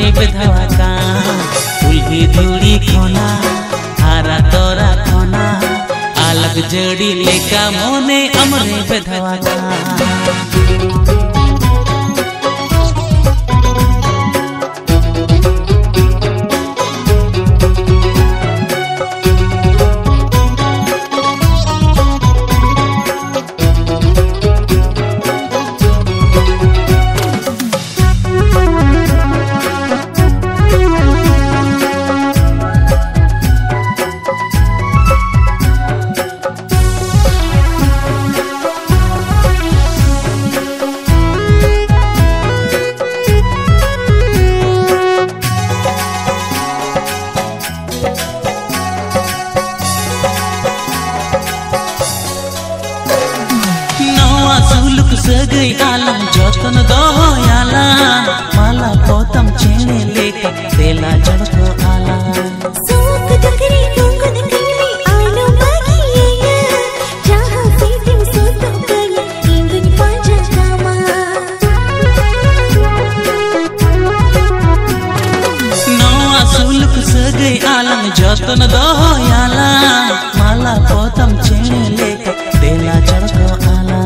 हमरे बेधवा का उल्ही धूड़ी खोना हारा तोरा खोना अलग जड़ी लेका मोने हमरे बेधवा का। सुलुक सगई आलम जोतन दोयाला माला पोतम छेने लेका तेला जड़को आला सोक दकरी कोंगद कनी आलो बागिया जहां से तुम सोतो कया इंगन पांचा कामा नौआ सुलुक सगई आलम जोतन दोयाला माला पोतम छेने लेका तेला जड़को आला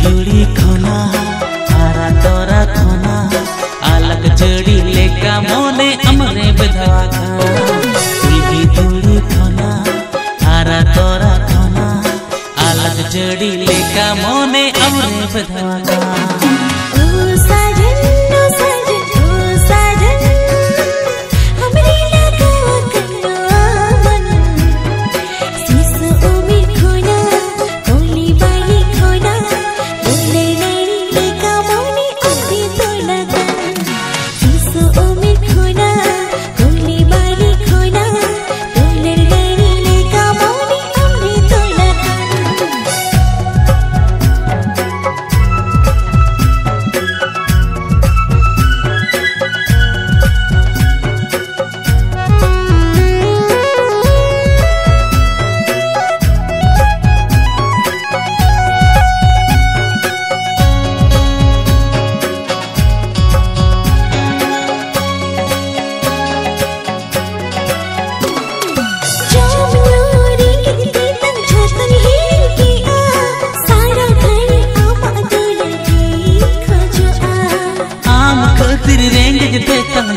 धूड़ी खोना हारा तोरा खोना अलग जड़ी लेका मोने हमरे बेधवा का उल्ही धूड़ी खोना हारा तोरा खोना अलग जड़ी लेका मोने हमरे बेधवा का।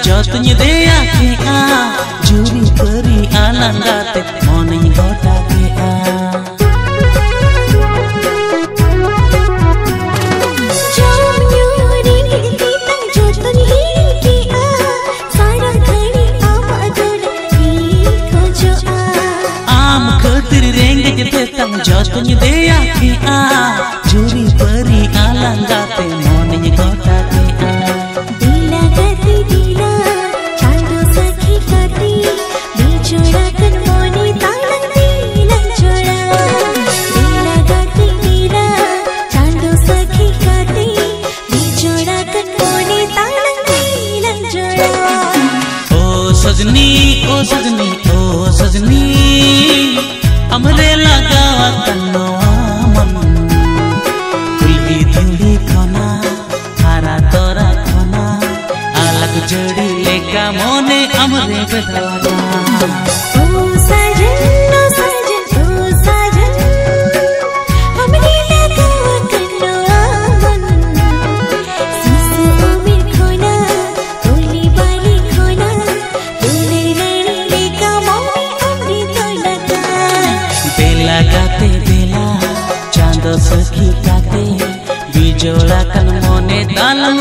जोतनी दे आके आ जूरी परी आलंगाते मोने गोटा के आ जोमन्योरी निगती तंग जोतनी के आ सारा खड़ी आमा दोला की खोजो आ आम खतिर रेंग जते तंग जोतनी दे आके आ जूरी परी आलंगाते मोने गोटा के आ ओ सजनी हमरे लगावा कन्नवा मन उल्ही धूड़ी खोना हारा तोरा खोना अलग जड़ी लेका मोने हमरे बेधवा का। लगाते बेला चांद सखी काते बिजोड़ा कन मोने दालम